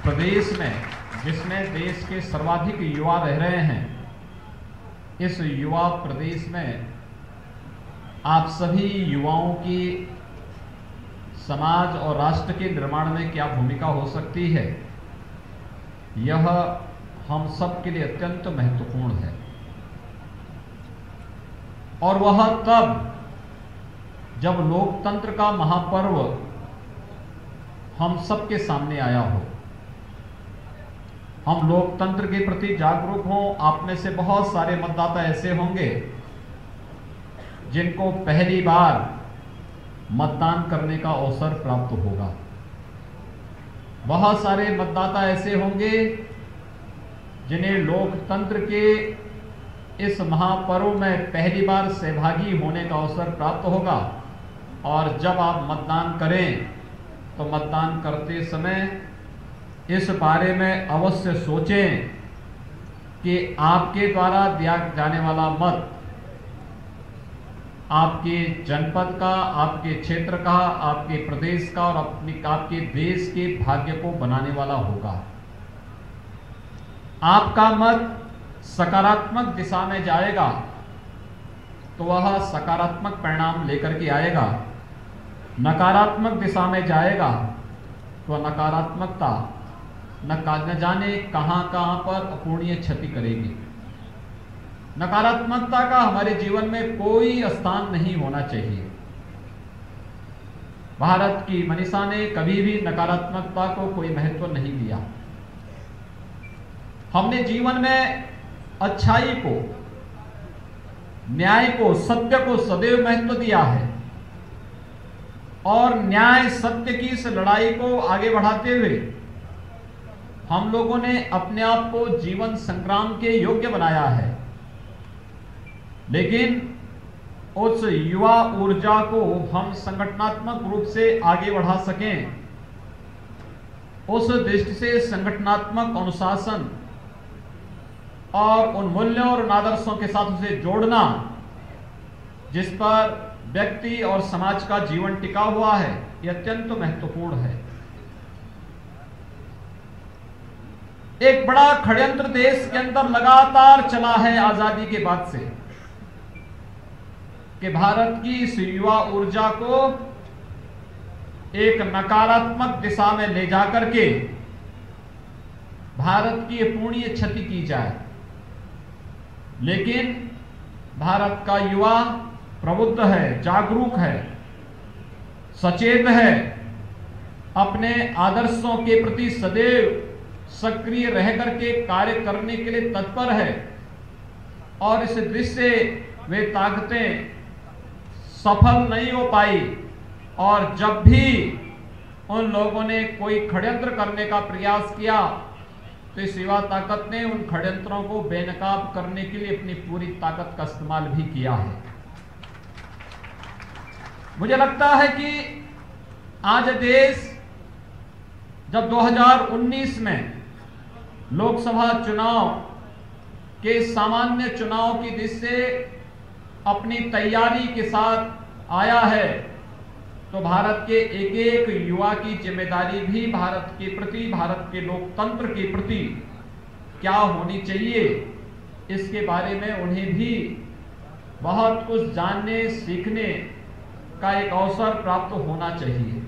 प्रदेश में, जिसमें देश के सर्वाधिक युवा रह रहे हैं, इस युवा प्रदेश में आप सभी युवाओं की समाज और राष्ट्र के निर्माण में क्या भूमिका हो सकती है, यह हम सब के लिए अत्यंत महत्वपूर्ण है। और वह तब जब लोकतंत्र का महापर्व हम सबके सामने आया हो, हम लोकतंत्र के प्रति जागरूक हों। आप में से बहुत सारे मतदाता ऐसे होंगे जिनको पहली बार मतदान करने का अवसर प्राप्त होगा। बहुत सारे मतदाता ऐसे होंगे जिन्हें लोकतंत्र के इस महापर्व में पहली बार सहभागी होने का अवसर प्राप्त होगा। और जब आप मतदान करें तो मतदान करते समय इस बारे में अवश्य सोचें कि आपके द्वारा दिया जाने वाला मत आपके जनपद का, आपके क्षेत्र का, आपके प्रदेश का और आपके देश के भाग्य को बनाने वाला होगा। आपका मत सकारात्मक दिशा में जाएगा तो वह सकारात्मक परिणाम लेकर के आएगा। नकारात्मक दिशा में जाएगा तो नकारात्मकता न जाने कहां पर अपूर्णीय क्षति करेगी। नकारात्मकता का हमारे जीवन में कोई स्थान नहीं होना चाहिए। भारत की मनीषा ने कभी भी नकारात्मकता को कोई महत्व नहीं दिया। हमने जीवन में अच्छाई को, न्याय को, सत्य को सदैव महत्व दिया है और न्याय सत्य की इस लड़ाई को आगे बढ़ाते हुए हम लोगों ने अपने आप को जीवन संग्राम के योग्य बनाया है। लेकिन उस युवा ऊर्जा को हम संगठनात्मक रूप से आगे बढ़ा सकें, उस दृष्टि से संगठनात्मक अनुशासन और उन मूल्यों और आदर्शों के साथ उसे जोड़ना जिस पर व्यक्ति और समाज का जीवन टिका हुआ है, यह अत्यंत महत्वपूर्ण है। एक बड़ा षड्यंत्र देश के अंदर लगातार चला है आजादी के बाद से कि भारत की इस युवा ऊर्जा को एक नकारात्मक दिशा में ले जाकर के भारत की अपूर्णीय क्षति की जाए। लेकिन भारत का युवा प्रबुद्ध है, जागरूक है, सचेत है, अपने आदर्शों के प्रति सदैव सक्रिय रह करके कार्य करने के लिए तत्पर है। और इस दृष्टि से वे ताकतें सफल नहीं हो पाई और जब भी उन लोगों ने कोई षड्यंत्र करने का प्रयास किया तो इस युवा ताकत ने उन षड्यंत्रों को बेनकाब करने के लिए अपनी पूरी ताकत का इस्तेमाल भी किया है। मुझे लगता है कि आज देश जब 2019 में लोकसभा चुनाव के सामान्य चुनाव की दृष्टि से अपनी तैयारी के साथ आया है तो भारत के एक एक युवा की जिम्मेदारी भी भारत के प्रति, भारत के लोकतंत्र के प्रति क्या होनी चाहिए, इसके बारे में उन्हें भी बहुत कुछ जानने सीखने का एक अवसर प्राप्त होना चाहिए।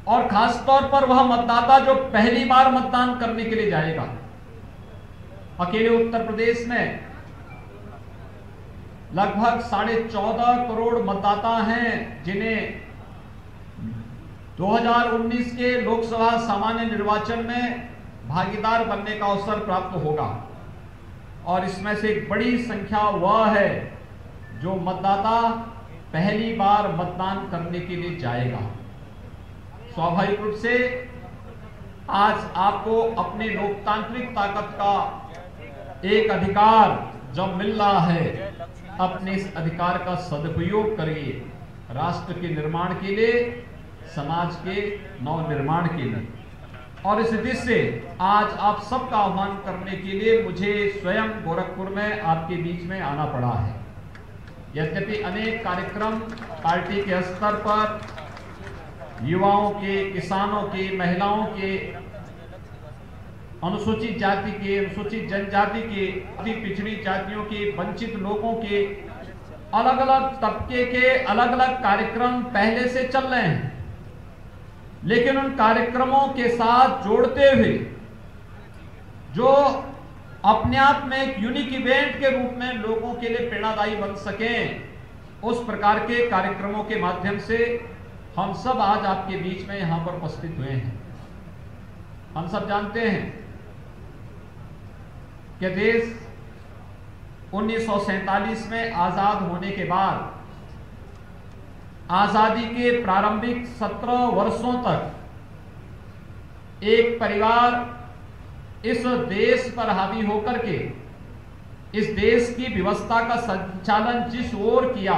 और खासतौर पर वह मतदाता जो पहली बार मतदान करने के लिए जाएगा। अकेले उत्तर प्रदेश में लगभग 14.5 करोड़ मतदाता हैं जिन्हें 2019 के लोकसभा सामान्य निर्वाचन में भागीदार बनने का अवसर प्राप्त होगा। और इसमें से एक बड़ी संख्या वह है जो मतदाता पहली बार मतदान करने के लिए जाएगा। स्वाभाविक रूप से आज आपको अपने लोकतांत्रिक ताकत का एक अधिकार जब मिल रहा है, अपने इस अधिकार का सदुपयोग करिए राष्ट्र के निर्माण के लिए, समाज के नव निर्माण के लिए। और इस दृष्टि से आज आप सबका आह्वान करने के लिए मुझे स्वयं गोरखपुर में आपके बीच में आना पड़ा है। यद्यपि अनेक कार्यक्रम पार्टी के स्तर पर युवाओं के, किसानों के, महिलाओं के अनुसूचित जाति के, अनुसूचित जनजाति के, अति पिछड़ी जातियों के, वंचित लोगों के, अलग अलग तबके के अलग अलग कार्यक्रम पहले से चल रहे हैं, लेकिन उन कार्यक्रमों के साथ जोड़ते हुए जो अपने आप में एक यूनिक इवेंट के रूप में लोगों के लिए प्रेरणादायी बन सकें, उस प्रकार के कार्यक्रमों के माध्यम से हम सब आज आपके बीच में यहां पर उपस्थित हुए हैं। हम सब जानते हैं कि देश 1947 में आजाद होने के बाद आजादी के प्रारंभिक 17 वर्षों तक एक परिवार इस देश पर हावी होकर के इस देश की व्यवस्था का संचालन जिस ओर किया,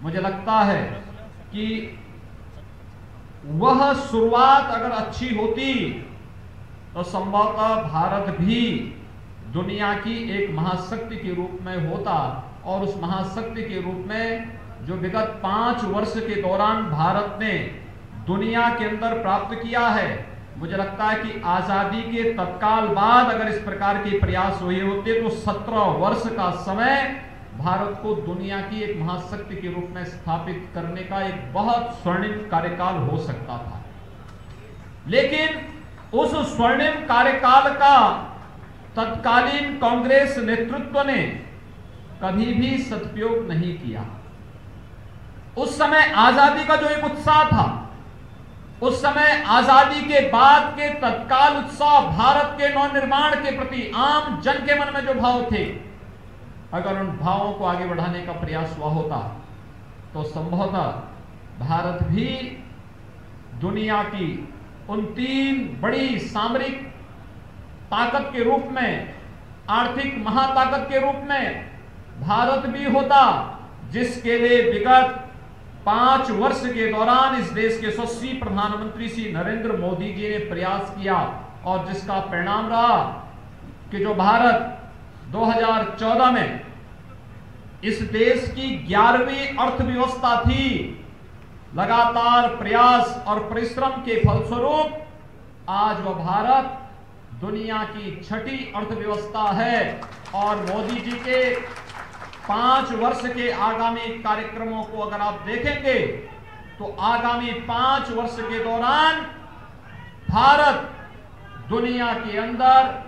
मुझे लगता है कि वह शुरुआत अगर अच्छी होती तो संभवतः भारत भी दुनिया की एक महाशक्ति के रूप में होता, और उस महाशक्ति के रूप में जो विगत 5 वर्ष के दौरान भारत ने दुनिया के अंदर प्राप्त किया है, मुझे लगता है कि आजादी के तत्काल बाद अगर इस प्रकार के प्रयास हुए होते तो 17 वर्ष का समय भारत को दुनिया की एक महाशक्ति के रूप में स्थापित करने का एक बहुत स्वर्णिम कार्यकाल हो सकता था। लेकिन उस स्वर्णिम कार्यकाल का तत्कालीन कांग्रेस नेतृत्व ने कभी भी सदुपयोग नहीं किया। उस समय आजादी का जो एक उत्साह था, उस समय आजादी के बाद के तत्काल उत्साह, भारत के नवनिर्माण के प्रति आम जन के मन में जो भाव थे, अगर उन भावों को आगे बढ़ाने का प्रयास हुआ होता तो संभवतः भारत भी दुनिया की उन 3 बड़ी सामरिक ताकत के रूप में, आर्थिक महाताकत के रूप में भारत भी होता, जिसके लिए विगत 5 वर्ष के दौरान इस देश के यशस्वी प्रधानमंत्री श्री नरेंद्र मोदी जी ने प्रयास किया, और जिसका परिणाम रहा कि जो भारत 2014 में इस देश की 11वीं अर्थव्यवस्था थी, लगातार प्रयास और परिश्रम के फलस्वरूप आज वह भारत दुनिया की 6ठी अर्थव्यवस्था है। और मोदी जी के 5 वर्ष के आगामी कार्यक्रमों को अगर आप देखेंगे तो आगामी 5 वर्ष के दौरान भारत दुनिया के अंदर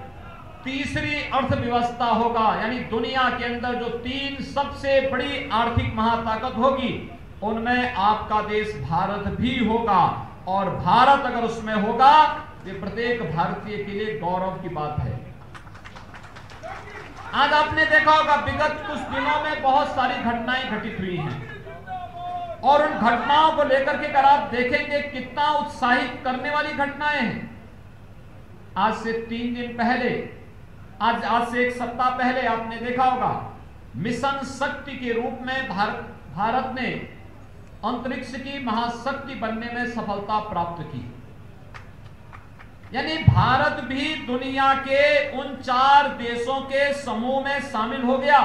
तीसरी अर्थव्यवस्था होगा, यानी दुनिया के अंदर जो 3 सबसे बड़ी आर्थिक महाताकत होगी उनमें आपका देश भारत भी होगा, और भारत अगर उसमें होगा ये प्रत्येक भारतीय के लिए गौरव की बात है। आज आपने देखा होगा विगत कुछ दिनों में बहुत सारी घटनाएं घटित हुई हैं, और उन घटनाओं को लेकर के अगर आप देखेंगे कितना उत्साहित करने वाली घटनाएं हैं। आज से 3 दिन पहले, आज से 1 सप्ताह पहले आपने देखा होगा मिशन शक्ति के रूप में भारत ने अंतरिक्ष की महाशक्ति बनने में सफलता प्राप्त की। यानी भारत भी दुनिया के उन 4 देशों के समूह में शामिल हो गया,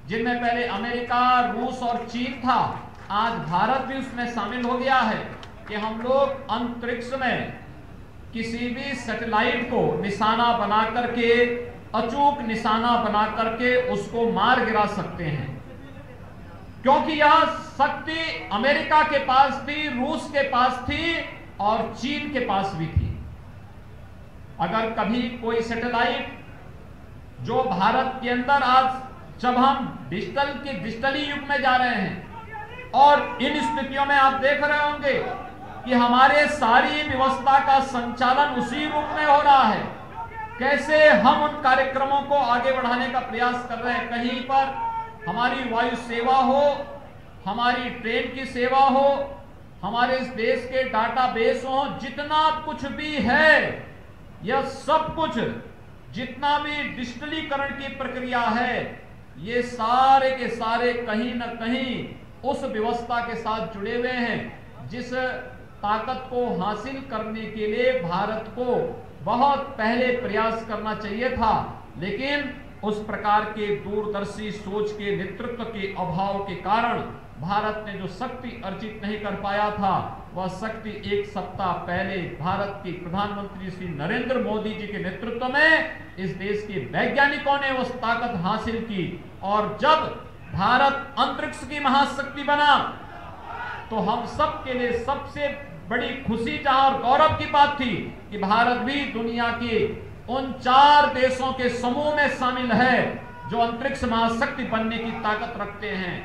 जिनमें पहले अमेरिका, रूस और चीन था। आज भारत भी उसमें शामिल हो गया है कि हम लोग अंतरिक्ष में किसी भी सैटेलाइट को निशाना बना करके, अचूक निशाना बना करके उसको मार गिरा सकते हैं, क्योंकि यह शक्ति अमेरिका के पास थी, रूस के पास थी और चीन के पास भी थी। अगर कभी कोई सैटेलाइट जो भारत के अंदर, आज जब हम डिजिटली युग में जा रहे हैं, और इन स्थितियों में आप देख रहे होंगे कि हमारे सारी व्यवस्था का संचालन उसी रूप में हो रहा है, कैसे हम उन कार्यक्रमों को आगे बढ़ाने का प्रयास कर रहे हैं। कहीं पर हमारी वायु सेवा हो, हमारी ट्रेन की सेवा हो, हमारे इस देश के डाटाबेस हो, जितना कुछ भी है, यह सब कुछ जितना भी डिजिटलीकरण की प्रक्रिया है, ये सारे के सारे कहीं ना कहीं उस व्यवस्था के साथ जुड़े हुए हैं, जिस ताकत को हासिल करने के लिए भारत को बहुत पहले प्रयास करना चाहिए था, लेकिन उस प्रकार के दूरदर्शी सोच के, नेतृत्व के अभाव के कारण भारत ने जो शक्ति अर्जित नहीं कर पाया था, वह शक्ति एक सप्ताह पहले भारत के प्रधानमंत्री श्री नरेंद्र मोदी जी के नेतृत्व में इस देश के वैज्ञानिकों ने उस ताकत हासिल की। और जब भारत अंतरिक्ष की महाशक्ति बना तो हम सब के लिए सबसे बड़ी खुशी जहां और गौरव की बात थी कि भारत भी दुनिया के उन 4 देशों के समूह में शामिल है जो अंतरिक्ष महाशक्ति बनने की ताकत रखते हैं।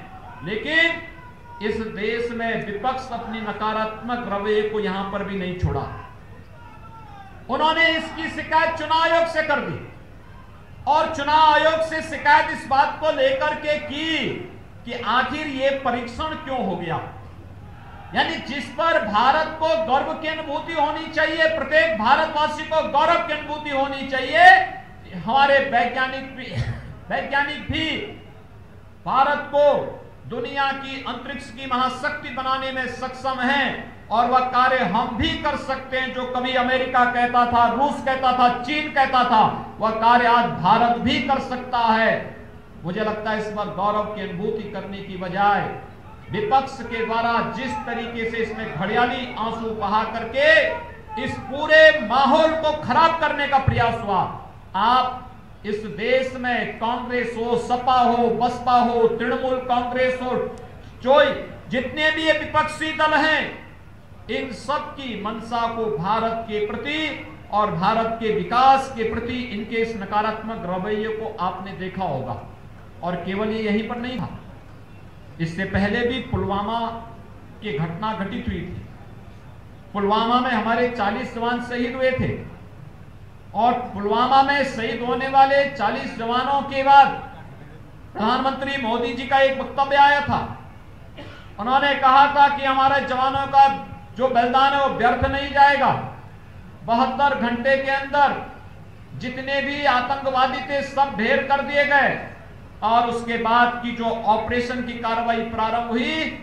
लेकिन इस देश में विपक्ष अपनी नकारात्मक रवैये को यहां पर भी नहीं छोड़ा। उन्होंने इसकी शिकायत चुनाव आयोग से कर दी और चुनाव आयोग से शिकायत इस बात को लेकर के की कि आखिर ये परीक्षण क्यों हो गया। यानी जिस पर भारत को गर्व की अनुभूति होनी चाहिए, प्रत्येक भारतवासी को गौरव की अनुभूति होनी चाहिए, हमारे वैज्ञानिक भी भारत को दुनिया की अंतरिक्ष की महाशक्ति बनाने में सक्षम हैं और वह कार्य हम भी कर सकते हैं। जो कभी अमेरिका कहता था, रूस कहता था, चीन कहता था, वह कार्य आज भारत भी कर सकता है। मुझे लगता है इस पर गौरव की अनुभूति करने की बजाय विपक्ष के द्वारा जिस तरीके से इसमें घड़ियाली आंसू बहा करके इस पूरे माहौल को खराब करने का प्रयास हुआ। आप इस देश में कांग्रेस हो, सपा हो, बसपा हो, तृणमूल कांग्रेस हो, जितने भी ये विपक्षी दल हैं, इन सब की मंशा को भारत के प्रति और भारत के विकास के प्रति इनके इस नकारात्मक रवैये को आपने देखा होगा। और केवल ये यहीं पर नहीं था, इससे पहले भी पुलवामा की घटना घटित हुई थी। पुलवामा में हमारे 40 जवान शहीद हुए थे और पुलवामा में शहीद होने वाले 40 जवानों के बाद प्रधानमंत्री मोदी जी का एक वक्तव्य आया था। उन्होंने कहा था कि हमारे जवानों का जो बलिदान है वो व्यर्थ नहीं जाएगा। 72 घंटे के अंदर जितने भी आतंकवादी थे सब ढेर कर दिए गए और उसके बाद की जो ऑपरेशन की कार्रवाई प्रारंभ हुई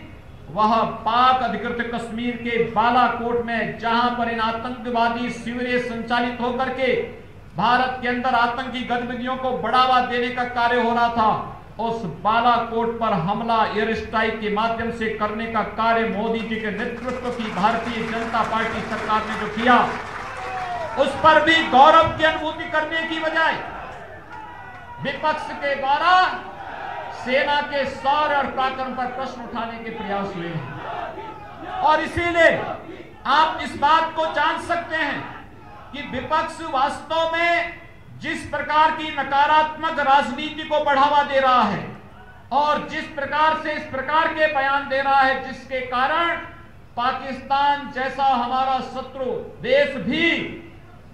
वह पाक अधिकृत कश्मीर के बालाकोट में, जहां पर इन आतंकवादी शिविरें संचालित होकर के भारत के अंदर आतंकी गतिविधियों को बढ़ावा देने का कार्य हो रहा था, उस बालाकोट पर हमला एयर स्ट्राइक के माध्यम से करने का कार्य मोदी जी के नेतृत्व की भारतीय जनता पार्टी सरकार ने जो किया, उस पर भी गौरव की अनुभूति करने की बजाय विपक्ष के द्वारा सेना के शौर्य और पराक्रम पर प्रश्न उठाने के प्रयास हुए हैं। और इसीलिए आप इस बात को जान सकते हैं कि विपक्ष वास्तव में जिस प्रकार की नकारात्मक राजनीति को बढ़ावा दे रहा है और जिस प्रकार से इस प्रकार के बयान दे रहा है, जिसके कारण पाकिस्तान जैसा हमारा शत्रु देश भी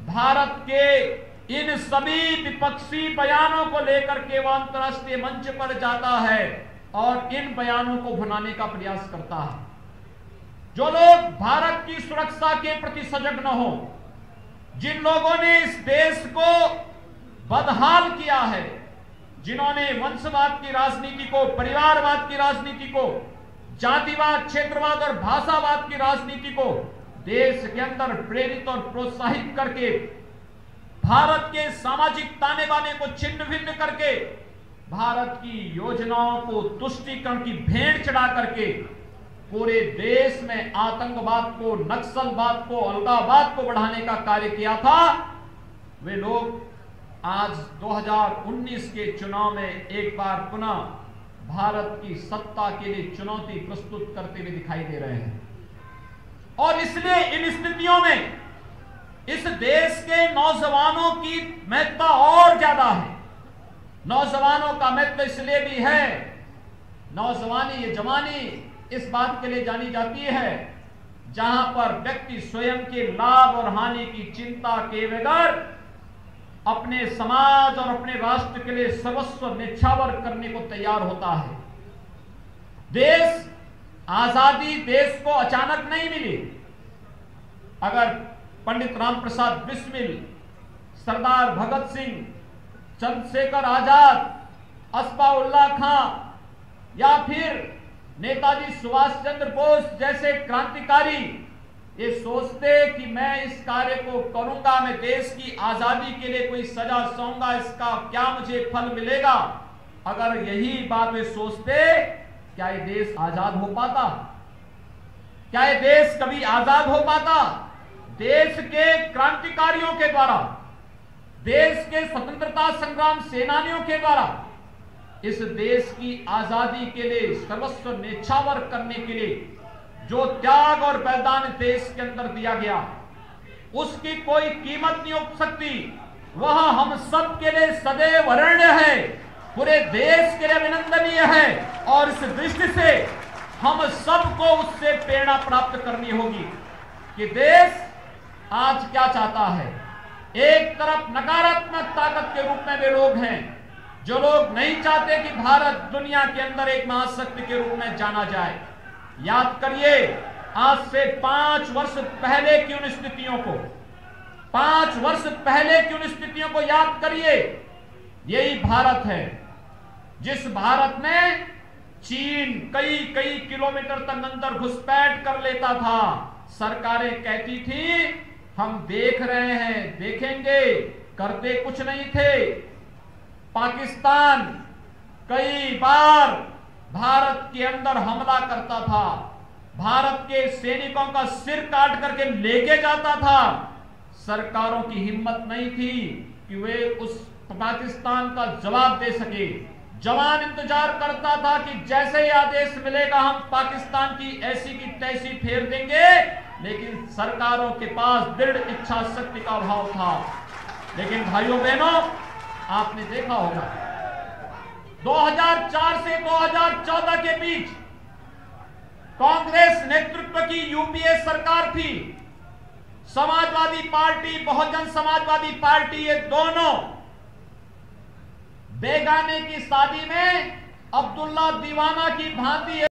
भारत के इन सभी विपक्षी बयानों को लेकर के वह अंतर्राष्ट्रीय मंच पर जाता है और इन बयानों को भुनाने का प्रयास करता है। जो लोग भारत की सुरक्षा के प्रति सजग न हो, जिन लोगों ने इस देश को बदहाल किया है, जिन्होंने वंशवाद की राजनीति को, परिवारवाद की राजनीति को, जातिवाद, क्षेत्रवाद और भाषावाद की राजनीति को देश के अंदर प्रेरित और प्रोत्साहित करके भारत के सामाजिक ताने बाने को छिन्न भिन्न करके भारत की योजनाओं को तुष्टीकरण की भेंट चढ़ा करके पूरे देश में आतंकवाद को, नक्सलवाद को, अलगाववाद को बढ़ाने का कार्य किया था, वे लोग आज 2019 के चुनाव में एक बार पुनः भारत की सत्ता के लिए चुनौती प्रस्तुत करते हुए दिखाई दे रहे हैं। और इसलिए इन स्थितियों में इस देश के नौजवानों की महत्ता और ज्यादा है। नौजवानों का महत्व इसलिए भी है, नौजवानी, ये जवानी इस बात के लिए जानी जाती है जहां पर व्यक्ति स्वयं के लाभ और हानि की चिंता के बगैर अपने समाज और अपने राष्ट्र के लिए सर्वस्व न्यौछावर करने को तैयार होता है। देश आजादी देश को अचानक नहीं मिली। अगर पंडित राम प्रसाद बिस्मिल, सरदार भगत सिंह, चंद्रशेखर आजाद, अस्फाउल्लाह खां या फिर नेताजी सुभाष चंद्र बोस जैसे क्रांतिकारी ये सोचते कि मैं इस कार्य को करूंगा, मैं देश की आजादी के लिए कोई सजा सहूंगा, इसका क्या मुझे फल मिलेगा, अगर यही बात वे सोचते, क्या ये देश आजाद हो पाता? क्या ये देश कभी आजाद हो पाता? देश के क्रांतिकारियों के द्वारा, देश के स्वतंत्रता संग्राम सेनानियों के द्वारा इस देश की आजादी के लिए सर्वस्व न्यौछावर करने के लिए जो त्याग और बलिदान देश के अंदर दिया गया, उसकी कोई कीमत नहीं हो सकती। वह हम सब के लिए सदैव अरण्य है, पूरे देश के लिए अभिनंदनीय है, और इस दृष्टि से हम सबको उससे प्रेरणा प्राप्त करनी होगी कि देश आज क्या चाहता है। एक तरफ नकारात्मक ताकत के रूप में वे लोग हैं जो लोग नहीं चाहते कि भारत दुनिया के अंदर एक महाशक्ति के रूप में जाना जाए। याद करिए, आज से 5 वर्ष पहले की उन स्थितियों को, 5 वर्ष पहले की उन स्थितियों को याद करिए। यही भारत है जिस भारत में चीन कई कई किलोमीटर तक अंदर घुसपैठ कर लेता था। सरकारें कहती थी हम देख रहे हैं, देखेंगे, करते कुछ नहीं थे। पाकिस्तान कई बार भारत के अंदर हमला करता था, भारत के सैनिकों का सिर काट करके लेके जाता था। सरकारों की हिम्मत नहीं थी कि वे उस पाकिस्तान का जवाब दे सके। जवान इंतजार करता था कि जैसे ही आदेश मिलेगा हम पाकिस्तान की ऐसी की तैसी फेर देंगे, लेकिन सरकारों के पास दृढ़ इच्छा शक्ति का अभाव था। लेकिन भाइयों बहनों, आपने देखा होगा 2004 से 2014 के बीच कांग्रेस नेतृत्व की यूपीए सरकार थी। समाजवादी पार्टी, बहुजन समाजवादी पार्टी, ये दोनों बेगाने की शादी में अब्दुल्ला दीवाना की भांति